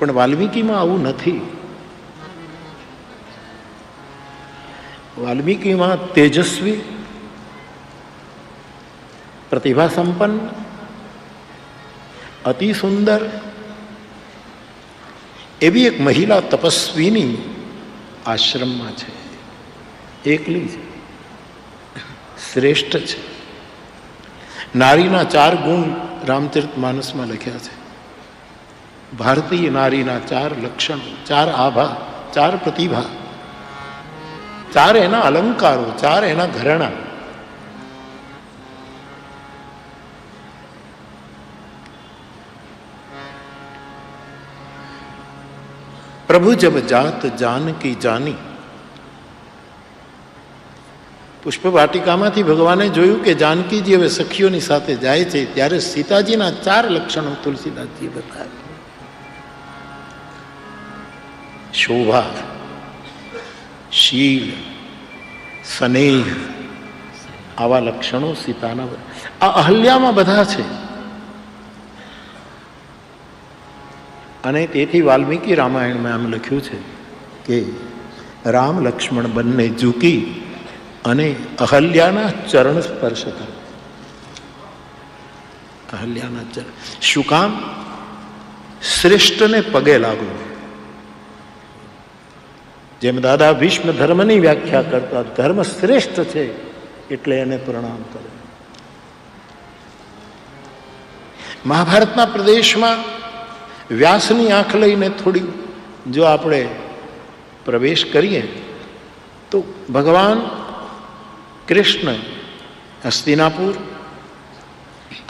પણ વાલ્મીકીમાં આવું નથી. વાલ્મીકીમાં તેજસ્વી, પ્રતિભા સંપન્ન, અતિ સુંદર એવી એક મહિલા તપસ્વીની આશ્રમમાં છે. એકલી છે, શ્રેષ્ઠ છે. નારીના 4 ગુણ રામચરિતમાનસમાં લખ્યા છે. ભારતીય નારીના 4 લક્ષણો, 4 આભા, 4 પ્રતિભા, 4 એના અલંકારો, 4 એના ઘરેણા. પ્રભુ જબ જાત જાનકી જાની. પુષ્પ વાટિકામાંથી ભગવાને જોયું કે જાનકીજી હવે સખીઓની સાથે જાય છે, ત્યારે સીતાજીના 4 લક્ષણો તુલસીદાસજીએ બતાવ્યા. શોભા, શીલ, સ્નેહ, આવા લક્ષણો સીતાના આ અહલ્યામાં બધા છે. અને તેથી વાલ્મીકી રામાયણમાં આમ લખ્યું છે કે રામ લક્ષ્મણ બંને ઝૂકી અને અહલ્યાના ચરણ સ્પર્શ કરે. અહલ્યાના ચરણ. શું કામ? શ્રેષ્ઠને પગે લાગો. જેમ દાદા ભીષ્મ ધર્મની વ્યાખ્યા કરતા, ધર્મ શ્રેષ્ઠ છે એટલે એને પ્રણામ કરે. મહાભારતના પ્રદેશમાં વ્યાસની આંખ લઈને થોડી જો આપણે પ્રવેશ કરીએ તો ભગવાન કૃષ્ણ હસ્તિનાપુર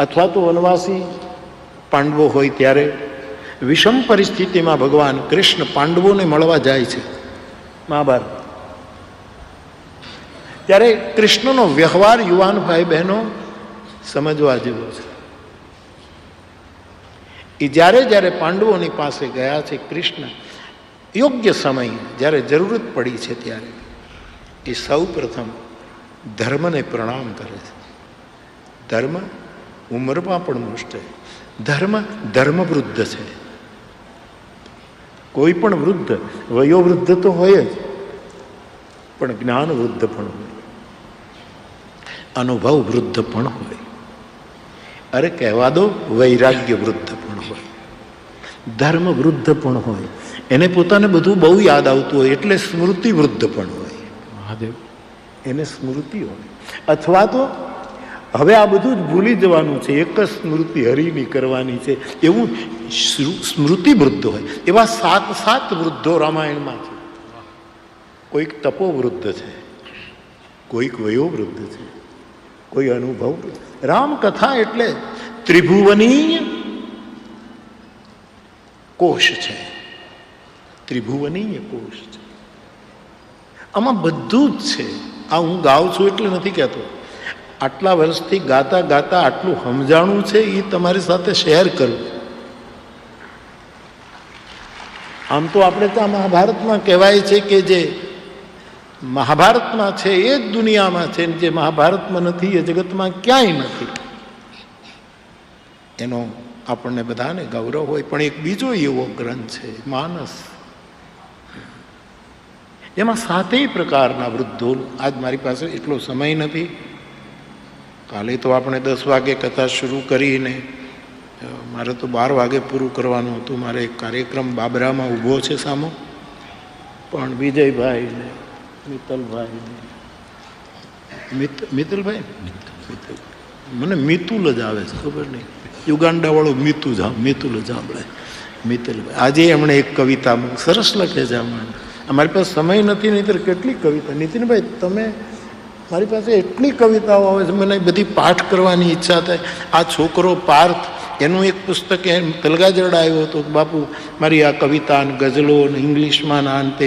અથવા તો વનવાસી પાંડવો હોય ત્યારે વિષમ પરિસ્થિતિમાં ભગવાન કૃષ્ણ પાંડવોને મળવા જાય છે. મહાભારત ત્યારે કૃષ્ણનો વ્યવહાર યુવાન ભાઈ બહેનો સમજવા જેવો છે. એ જ્યારે જ્યારે પાંડવોની પાસે ગયા છે કૃષ્ણ, યોગ્ય સમય જ્યારે જરૂરત પડી છે ત્યારે એ સૌ પ્રથમ ધર્મને પ્રણામ કરે છે. ધર્મ ઉંમરમાં પણ મોસ્ટ છે. ધર્મવૃદ્ધ છે. કોઈ પણ વૃદ્ધ, વયોવૃદ્ધ તો હોય જ, પણ જ્ઞાન વૃદ્ધ પણ હોય, અનુભવ વૃદ્ધ પણ હોય. અરે કહેવા દો, વૈરાગ્ય વૃદ્ધ પણ હોય, ધર્મ વૃદ્ધ પણ હોય. એને પોતાને બધું બહુ યાદ આવતું હોય એટલે સ્મૃતિ વૃદ્ધ પણ હોય. મહાદેવ એને સ્મૃતિ હોય. અથવા તો હવે આ બધું જ ભૂલી જવાનું છે, એક જ સ્મૃતિ હરિની કરવાની છે, એવું સ્મૃતિ વૃદ્ધ હોય. એવા 7 વૃદ્ધો રામાયણમાં છે. કોઈક તપોવૃદ્ધ છે, કોઈક વયોવૃદ્ધ છે, કોઈ અનુભવ. રામકથા એટલે ત્રિભુવનીય કોશ છે. ત્રિભુવનીય કોશ છે. આમાં બધું જ છે. આ હું ગાઉં છું એટલે નથી કહેતો. આટલા વર્ષથી ગાતા ગાતા આટલું સમજાણું છે એ તમારી સાથે શેર કરું. આમ તો આપણે ત્યાં મહાભારતમાં કહેવાય છે કે જે મહાભારતમાં છે એ જ દુનિયામાં છે, જે મહાભારતમાં નથી એ જગતમાં ક્યાંય નથી. એનો આપણને બધાને ગૌરવ હોય. પણ એક બીજો એવો ગ્રંથ છે માનસ, એમાં 7 પ્રકારના વૃદ્ધો. આજ મારી પાસે એટલો સમય નથી. કાલે તો આપણે 10 વાગે કથા શરૂ કરીને મારે તો 12 વાગે પૂરું કરવાનું હતું. મારે એક કાર્યક્રમ બાબરામાં ઊભો છે સામો. પણ વિજયભાઈ ને મિત્તલભાઈ મને મિતુલ જ આવે છે, ખબર નહીં, યુગાંડા વાળો મિતુલ જ સાંભળે. મિત્તલભાઈ આજે એમણે એક કવિતા સરસ લખે છે. અમારી પાસે સમય નથી, નહીંતર કેટલી કવિતા. નીતિનભાઈ તમે, મારી પાસે એટલી કવિતાઓ આવે છે, મને બધી પાઠ કરવાની ઈચ્છા થાય. આ છોકરો પાર્થ, એનું એક પુસ્તક એમ તલગાજરડા આવ્યો હતો કે બાપુ મારી આ કવિતા ને ગઝલો ને ઇંગ્લિશમાં ના અંતે.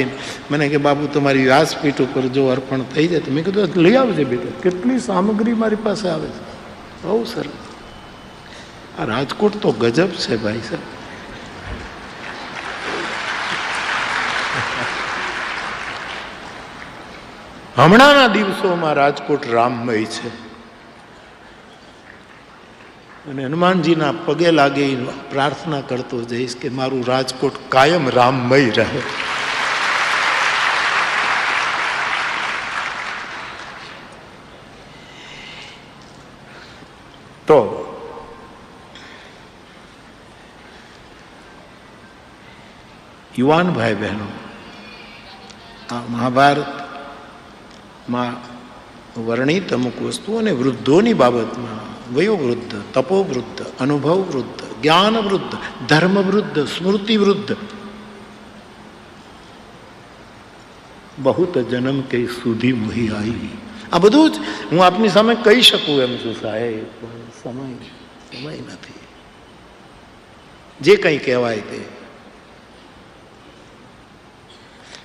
મને કે બાપુ તમારી વ્યાસપીઠ ઉપર જો અર્પણ થઈ જાય તો મેં કીધું લઈ આવજે બેટા. કેટલી સામગ્રી મારી પાસે આવે છે, બહુ સરસ. આ રાજકોટ તો ગજબ છે ભાઈ સાહેબ. હમણાંના દિવસોમાં રાજકોટ રામમય છે. અને હનુમાનજીના પગે લાગે પ્રાર્થના કરતો જઈશ કે મારું રાજકોટ કાયમ રામમય રહે. તો યુવાન ભાઈ બહેનો, આ મહાભારતમાં વર્ણિત અમુક વસ્તુઓ અને વૃદ્ધોની બાબતમાં વયોવૃદ્ધ, તપોવૃદ્ધ, અનુભવ વૃદ્ધ, જ્ઞાન વૃદ્ધ, ધર્મ વૃદ્ધ, સ્મૃતિ વૃદ્ધ, બહુત જન્મ કે સુધી મોહી આવી. આ બધું જ હું આપની સામે કહી શકું એમ છું સાહેબ, પણ સમય નથી. જે કંઈ કહેવાય તે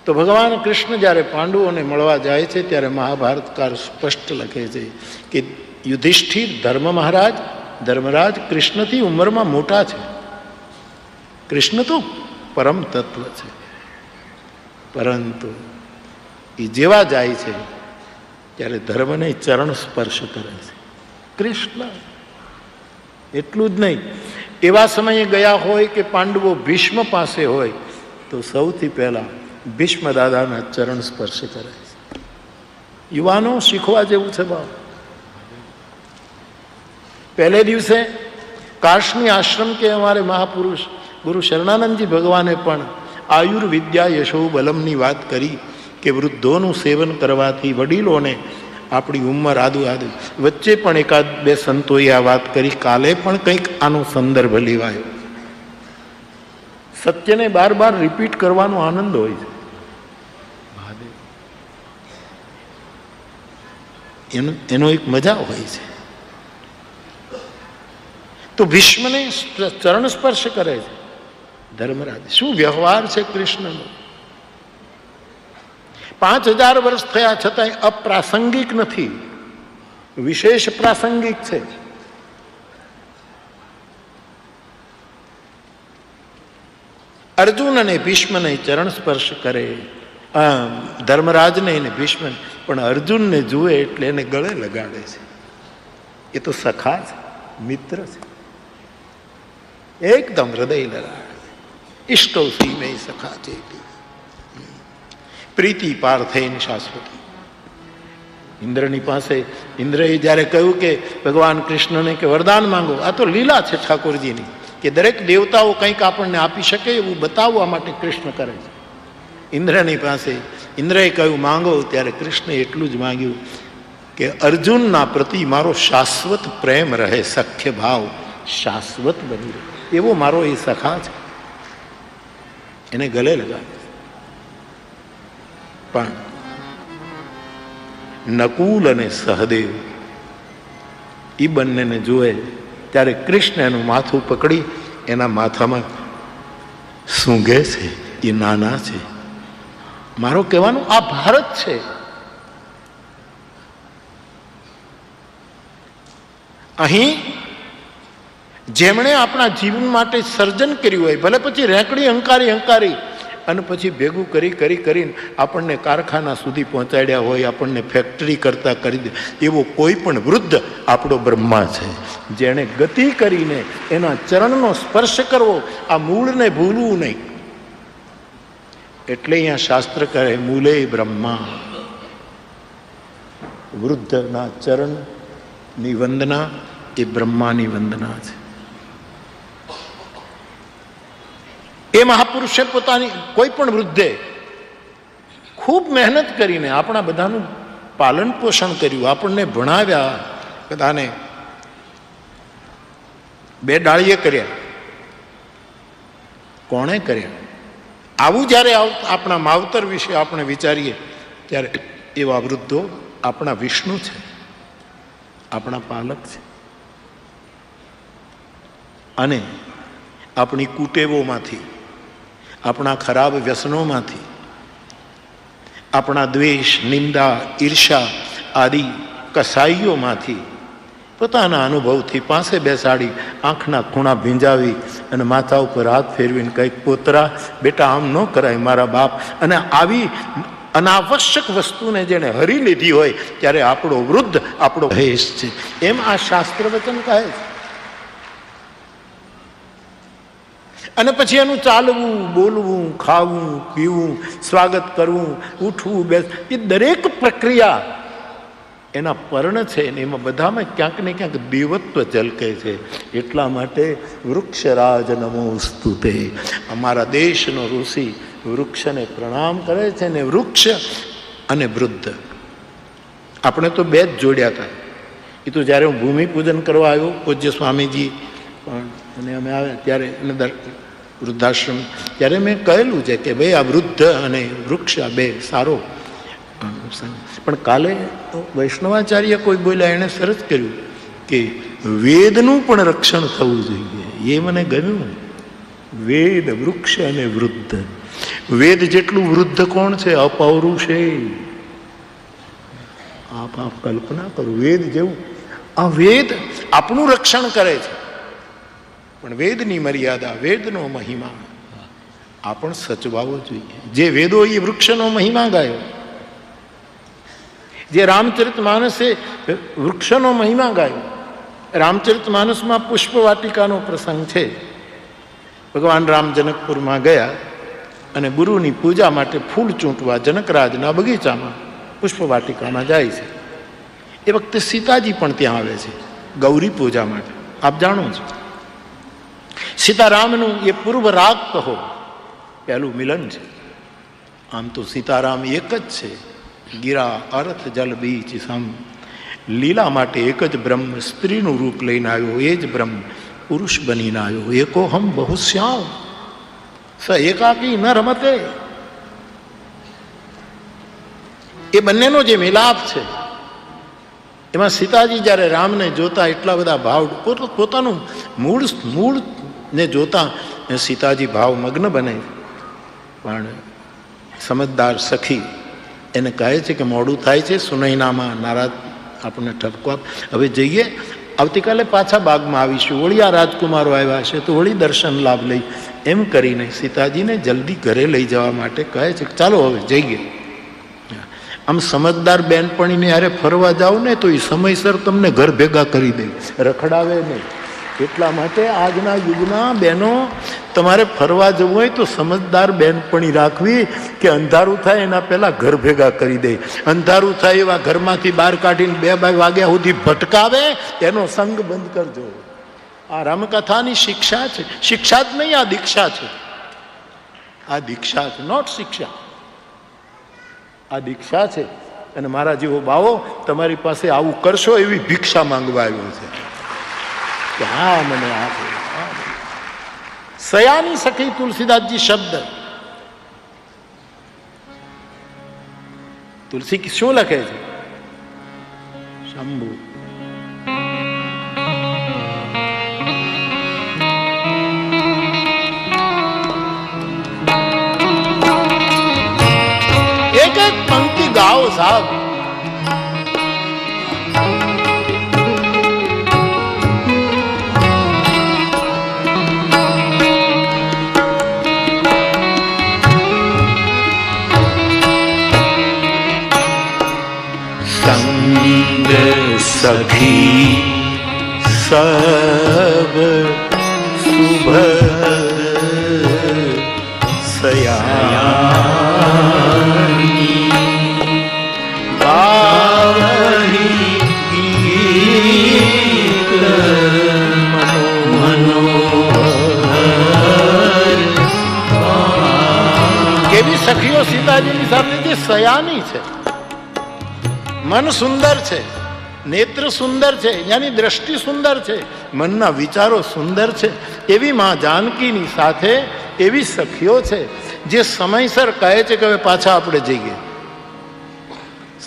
તો ભગવાન કૃષ્ણ જ્યારે પાંડવોને મળવા જાય છે ત્યારે મહાભારતકાર સ્પષ્ટ લખે છે કે યુધિષ્ઠિર ધર્મરાજ કૃષ્ણથી ઉંમરમાં મોટા છે. કૃષ્ણ તો પરમ તત્વ છે, પરંતુ એ જેવા જાય છે ત્યારે ધર્મને ચરણ સ્પર્શ કરે છે. કૃષ્ણ એટલું જ નહીં, એવા સમયે ગયા હોય કે પાંડવો ભીષ્મ પાસે હોય તો સૌથી પહેલા ભીષ્મ દાદાના ચરણ સ્પર્શ કરે છે. યુવાનો શીખવા જેવું છે બાપ. પહેલે દિવસે કાશની આશ્રમ કે અમારે મહાપુરુષ ગુરુ શરણાનંદજી ભગવાને પણ આયુર્વિદ્યા યશો બલમની વાત કરી કે વૃદ્ધોનું સેવન કરવાથી વડીલોને આપણી ઉંમર આદુ વચ્ચે પણ એકાદ બે સંતોએ આ વાત કરી. કાલે પણ કંઈક આનો સંદર્ભ લેવાયો. સત્યને બાર બાર રિપીટ કરવાનો આનંદ હોય છે. એનો એક મજા હોય છે. તો ભીષ્મને ચરણ સ્પર્શ કરે છે ધર્મરાજ. શું વ્યવહાર છે કૃષ્ણનો! 5000 વર્ષ થયા છતાંય અપ્રાસંગિક નથી, વિશેષ પ્રાસંગિક છે. અર્જુન અને ભીષ્મને ચરણ સ્પર્શ કરે, ધર્મરાજને એને ભીષ્મને, પણ અર્જુનને જુએ એટલે એને ગળે લગાડે છે. એ તો સખા છે, મિત્ર છે, એકદમ હૃદય લગાડે. ઇષ્ટો સીમે સખા છે, પ્રીતિ પાર્થેન શાશ્વતી. ઇન્દ્રની પાસે ઇન્દ્રએ જ્યારે કહ્યું કે ભગવાન કૃષ્ણને કે વરદાન માંગો, આ તો લીલા છે ઠાકોરજીની કે દરેક દેવતાઓ કંઈક આપણને આપી શકે એવું બતાવવા માટે કૃષ્ણ કરે છે. ઇન્દ્રની પાસે ઇન્દ્રએ કહ્યું માંગો, ત્યારે કૃષ્ણે એટલું જ માંગ્યું કે અર્જુનના પ્રતિ મારો શાશ્વત પ્રેમ રહે, સખ્ય ભાવ શાશ્વત બની રહે, એવો મારો એ સખા છે. એને ગલે લગાડે. પણ નકુલ અને સહદેવ એ બંનેને જુએ ત્યારે કૃષ્ણ એનું માથું પકડી એના માથામાં સૂંઘે છે. એ નાના છે. મારો કહેવાનું આ ભારત છે. અહીં જેમણે આપણા જીવન માટે સર્જન કર્યું હોય, ભલે પછી રેંકડી હંકારી અને પછી ભેગું કરીને આપણને કારખાના સુધી પહોંચાડ્યા હોય, આપણને ફેક્ટરી કરતા કરી દે, એવો કોઈ પણ વૃદ્ધ આપણો બ્રહ્મા છે. જેણે ગતિ કરીને એના ચરણનો સ્પર્શ કરવો, આ મૂળને ભૂલવું નહીં. એટલે અહીંયા શાસ્ત્ર કહે મૂલે બ્રહ્મા. વૃદ્ધના ચરણની વંદના એ બ્રહ્માની વંદના છે. એ મહાપુરુષે પોતાની કોઈ પણ વૃદ્ધે ખૂબ મહેનત કરીને આપણા બધાનું પાલન પોષણ કર્યું, આપણને ભણાવ્યા, બધાને બે ડાળીએ કર્યા. કોણે કર્યા? આવું જ્યારે આપણા માવતર વિશે આપણે વિચારીએ ત્યારે એવા વૃદ્ધો આપણા વિષ્ણુ છે, આપણા પાલક છે. અને આપણી કુટેવોમાંથી, આપણા ખરાબ વ્યસનોમાંથી, આપણા દ્વેષ, નિંદા, ઈર્ષા આદિ કસાઈઓમાંથી પોતાના અનુભવથી પાસે બેસાડી, આંખના ખૂણા ભીંજાવી અને માથા ઉપર હાથ ફેરવીને કંઈક પોતરા બેટા આમ ન કરાય મારા બાપ. અને આવી અનાવશ્યક વસ્તુને જેને હરી લીધી હોય ત્યારે આપણો વૃદ્ધ આપણો ભેષ છે. એમ આ શાસ્ત્ર વચન કહે છે. અને પછી એનું ચાલવું, બોલવું, ખાવું, પીવું, સ્વાગત કરવું, ઉઠવું, બેસવું, એ દરેક પ્રક્રિયા એના પર્ણ છે ને એમાં બધામાં ક્યાંક ને ક્યાંક દેવત્વ ઝલકે છે. એટલા માટે વૃક્ષરાજ નમોસ્તુ તે, અમારા દેશનો ઋષિ વૃક્ષને પ્રણામ કરે છે. ને વૃક્ષ અને વૃદ્ધ આપણે તો બે જ જોડ્યા હતા. એ તો જ્યારે હું ભૂમિ પૂજન કરવા આવ્યો પૂજ્ય સ્વામીજી અને અમે આવ્યા ત્યારે વૃદ્ધાશ્રમ, ત્યારે મેં કહેલું છે કે ભાઈ આ વૃદ્ધ અને વૃક્ષ આ બે સારો. પણ કાલે વૈષ્ણવાચાર્ય કોઈ બોલ્યા, એણે સરસ કર્યું કે વેદનું પણ રક્ષણ થવું જોઈએ. એ મને ગમ્યું. વેદ, વૃક્ષ અને વૃદ્ધ. વેદ જેટલું વૃદ્ધ કોણ છે? અપૌરુષે. આપ કલ્પના કરો, વેદ જેવું. આ વેદ આપણું રક્ષણ કરે છે, પણ વેદની મર્યાદા, વેદનો મહિમા આપણ સચવાવો જોઈએ. જે વેદો એ વૃક્ષનો મહિમા ગાયો, જે રામચરિત માનસે વૃક્ષનો મહિમા ગાયો. રામચરિત માનસમાં પુષ્પ વાટિકાનો પ્રસંગ છે. ભગવાન રામ જનકપુરમાં ગયા અને ગુરુની પૂજા માટે ફૂલ ચૂંટવા જનકરાજના બગીચામાં પુષ્પ વાટિકામાં જાય છે. એ વખતે સીતાજી પણ ત્યાં આવે છે ગૌરી પૂજા માટે. આપ જાણો છો સીતારામનું એ પૂર્વ રાગ કહો પહેલું મિલન છે. આમ તો સીતારામ એક જ છે. ગીરા અર્થ જલ બીચ સમ, લીલા માટે એક જ બ્રહ્મ સ્ત્રીનું રૂપ લઈને આવ્યો, એ જ બ્રહ્મ પુરુષ બનીને આવ્યો. એકો હમ બહુ શ્યામ સ એકાકી ન રમતે. એ બંનેનો જે મિલાપ છે એમાં સીતાજી જ્યારે રામને જોતા એટલા બધા ભાવ, પોતાનું મૂળ ને જોતા સીતાજી ભાવમગ્ન બને. પણ સમજદાર સખી એને કહે છે કે મોડું થાય છે, સુનૈનામાં નારાજ આપણને ઠપકો આપ, હવે જઈએ, આવતીકાલે પાછા બાગમાં આવીશું, વળી આ રાજકુમારો આવ્યા છે તો વળી દર્શન લાભ લઈ. એમ કરીને સીતાજીને જલ્દી ઘરે લઈ જવા માટે કહે છે કે ચાલો હવે જઈએ. આમ સમજદાર બેનપણીને યારે ફરવા જાઓ ને તો એ સમયસર તમને ઘર ભેગા કરી દે, રખડાવે નહીં. એટલા માટે આજના યુગના બહેનો, તમારે ફરવા જવું હોય તો સમજદાર બેનપણી રાખવી કે અંધારું થાય એના પહેલા ઘર ભેગા કરી દે. અંધારું થાય એવા ઘરમાંથી બહાર કાઢીને 2 વાગ્યા સુધી ભટકાવે, એનો સંગ બંધ કરજો. આ રામકથાની શિક્ષા છે. શિક્ષા જ નહીં, આ દીક્ષા છે. આ દીક્ષા છે, નોટ શિક્ષા. આ દીક્ષા છે. અને મારા જેવો બાવો તમારી પાસે આવું કરશો એવી ભિક્ષા માંગવા આવ્યો છે કે હા મને આપો. સયાની સખી તુલસીદાસજી શબ્દ. તુલસી શું લખે છે? શંભુ એક એક પંક્તિ ગાઓ સાહેબ. संग सखी सब शुभ सयानी गावही गीत मनोहर. કેવી સખીઓ સીતાજીની સાથે જે સયાની છે. મન સુંદર છે, નેત્ર સુંદર છે, યાની દ્રષ્ટિ સુંદર છે, મનના વિચારો સુંદર છે. એવી માં જાનકીની સાથે એવી સખીઓ છે જે સમયસર કહે છે કે હવે પાછા આપણે જઈએ.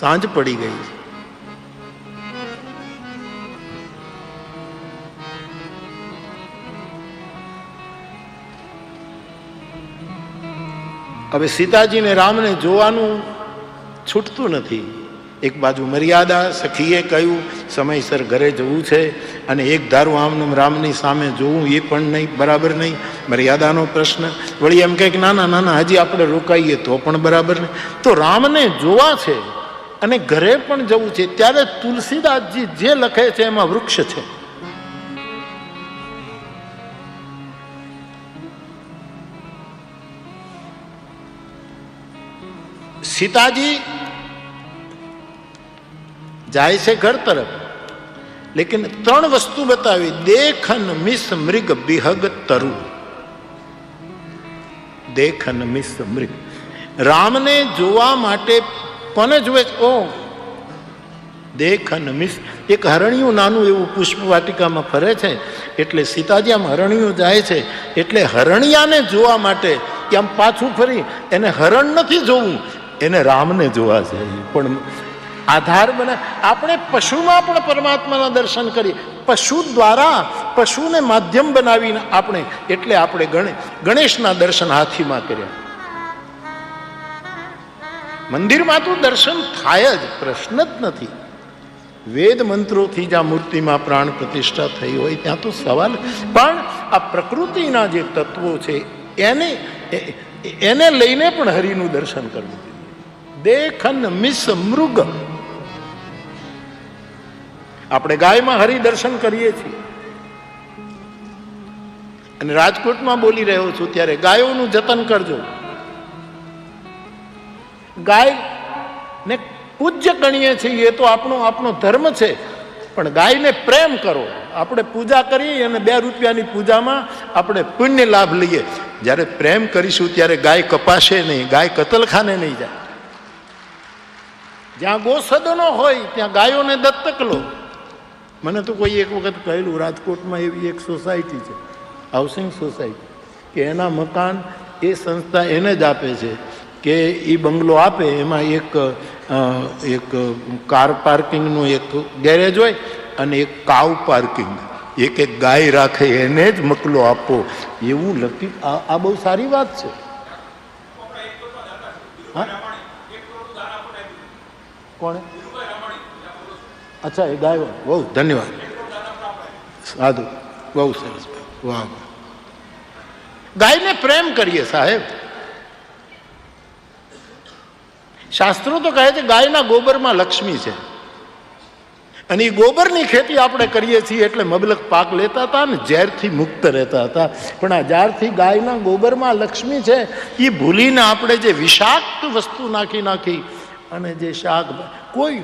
સાંજ પડી ગઈ છે. હવે સીતાજીને રામને જોવાનું છૂટતું નથી. એક બાજુ મર્યાદા, સખીએ કહ્યું સમયસર ઘરે જવું છે, અને એક ધારું આમ રામની સામે જોવું એ પણ નહીં, બરાબર નહીં. મર્યાદાનો પ્રશ્ન. વળી એમ કહે કે ના ના ના હજી આપણે રોકાઈએ તો પણ બરાબર નહીં. તો રામને જોવા છે અને ઘરે પણ જવું છે. ત્યારે તુલસીદાસજી જે લખે છે એમાં વૃક્ષ છે. સીતાજી જાય છે ઘર તરફ, લેકિન 3 વસ્તુ બતાવી. દેખન મિસ મૃગ બિહગ તરુ. દેખન મિસ મૃગ, રામને જોવા માટે કોને જુએ? ઓ દેખન મિસ, એક હરણિયું નાનું એવું પુષ્પ વાટિકામાં ફરે છે, એટલે સીતાજી આમ હરણિયું જાય છે, એટલે હરણિયાને જોવા માટે કે આમ પાછું ફરી એને હરણ નથી જોવું, એને રામને જોવા છે. પણ આધાર બને. આપણે પશુમાં પણ પરમાત્માના દર્શન કરીએ, પશુ દ્વારા, પશુને માધ્યમ બનાવીને આપણે, એટલે આપણે ગણેશના દર્શન હાથીમાં કર્યા. મંદિરમાં તો દર્શન થાય જ, પ્રશ્ન જ નથી. વેદ મંત્રોથી જ્યાં મૂર્તિમાં પ્રાણ પ્રતિષ્ઠા થઈ હોય ત્યાં તો સવાલ. પણ આ પ્રકૃતિના જે તત્વો છે એને લઈને પણ હરિનું દર્શન કરવું. દેખન મિસ મૃગ. આપણે ગાયમાં હરિ દર્શન કરીએ છીએ, અને રાજકોટમાં બોલી રહ્યો છું ત્યારે ગાયોનું જતન કરજો. ગાય ને પૂજ્ય ગણીએ છીએ, એ તો આપણો ધર્મ છે, પણ ગાયને પ્રેમ કરો. આપણે પૂજા કરીએ અને 2 રૂપિયાની પૂજામાં આપણે પુણ્ય લાભ લઈએ. જ્યારે પ્રેમ કરીશું ત્યારે ગાય કપાશે નહીં, ગાય કતલખાને નહીં જાય. જ્યાં ગોસદનો હોય ત્યાં ગાયોને દત્તક લો. મને તો કોઈ એક વખત કહેલું, રાજકોટમાં એવી એક સોસાયટી છે, હાઉસિંગ સોસાયટી, કે એના મકાન એ સંસ્થા એને જ આપે છે, કે એ બંગલો આપે, એમાં એક કાર પાર્કિંગનું એક ગેરેજ હોય અને એક કાવ પાર્કિંગ, એક ગાય રાખે એને જ મકલો આપો, એવું લખી. આ બહુ સારી વાત છે. હા, કોણે? અચ્છા, એ ગાય. બહુ ધન્યવાદ, સાધુ, બહુ સરસ, વાહ. ગાયને પ્રેમ કરીએ સાહેબ. શાસ્ત્રો તો કહે છે ગાયના ગોબરમાં લક્ષ્મી છે, અને એ ગોબરની ખેતી આપણે કરીએ છીએ એટલે મબલક પાક લેતા હતા ને ઝેરથી મુક્ત રહેતા હતા. પણ આ જ્યારથી ગાયના ગોબરમાં લક્ષ્મી છે, એ ભૂલીને આપણે જે વિષાક્ત વસ્તુ નાખી અને જે શાક, કોઈ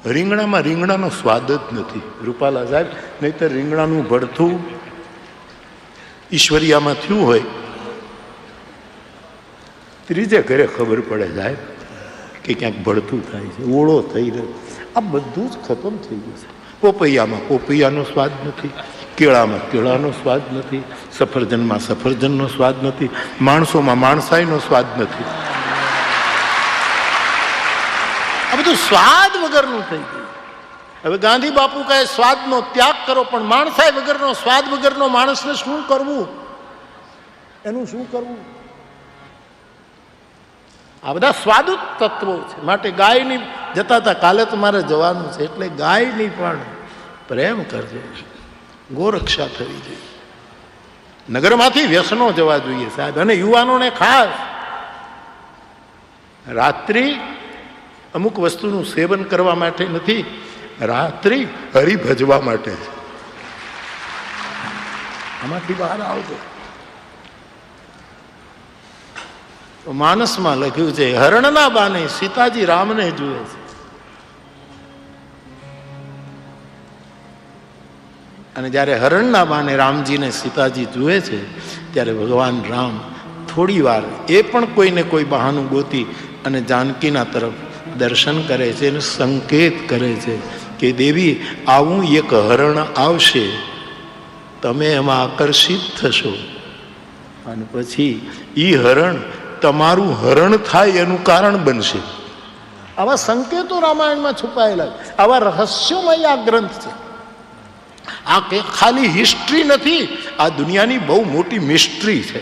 રીંગણાનો સ્વાદ જ નથી રૂપાલા સાહેબ. નહીતર રીંગણાનું ભડથું ઈશ્વરિયામાં થયું હોય, ત્રીજે ઘરે ખબર પડે સાહેબ કે ક્યાંક ભડથું થાય છે, ઓળો થઈ રહ્યો. આ બધું જ ખતમ થઈ ગયું છે. પોપૈયામાં પોપૈયાનો સ્વાદ નથી, કેળામાં કેળાનો સ્વાદ નથી, સફરજનમાં સફરજનનો સ્વાદ નથી, માણસોમાં માણસાઈનો સ્વાદ નથી. આ બધું સ્વાદ વગરનું થઈ ગયું. હવે ગાંધી બાપુ કહે સ્વાદનો ત્યાગ કરો, પણ માણસાઈ વગરનો, સ્વાદ વગરનો માણસને શું કરવું? એનું શું કરવું? આ બધા સ્વાદુ તત્વો છે. માટે ગાયની જતા હતા, કાલે તમારે જવાનું છે, એટલે ગાયની પણ પ્રેમ કરજો, ગોરક્ષા થવી જોઈએ. નગરમાંથી વ્યસનો જવા જોઈએ સાહેબ. અને યુવાનોને ખાસ રાત્રિ અમુક વસ્તુનું સેવન કરવા માટે નથી, રાત્રિ હરિભજવા માટે. આમાંથી બહાર આવજો. માનસમાં લખ્યું છે, હરણના બાને સીતાજી રામને જુએ છે. અને જ્યારે હરણના બાને રામજીને સીતાજી જુએ છે, ત્યારે ભગવાન રામ થોડી વાર એ પણ કોઈને કોઈ બહાનું ગોતી અને જાનકીના તરફ દર્શન કરે છે અને સંકેત કરે છે કે દેવી, આવું એક હરણ આવશે, તમે એમાં આકર્ષિત થશો, અને પછી ઈ હરણ તમારું હરણ થાય એનું કારણ બનશે. આવા સંકેતો રામાયણમાં છુપાયેલા, આવા રહસ્યોમય આ ગ્રંથ છે. આ ખાલી હિસ્ટ્રી નથી, આ દુનિયાની બહુ મોટી મિસ્ટ્રી છે.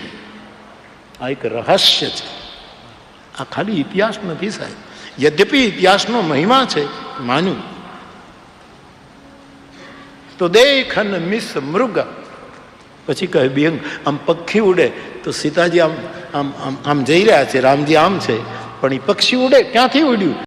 આ એક રહસ્ય છે. આ ખાલી ઇતિહાસ નથી સાહેબ. યદ્યપિ ઇતિહાસનો મહિમા છે, માન્યું તો દેખન મિસ મૃગ. પછી કહે બેંગ, આમ પક્ષી ઉડે તો સીતાજી આમ આમ આમ આમ જઈ રહ્યા છે, રામજી આમ છે, પણ એ પક્ષી ઉડે ક્યાંથી ઉડ્યું?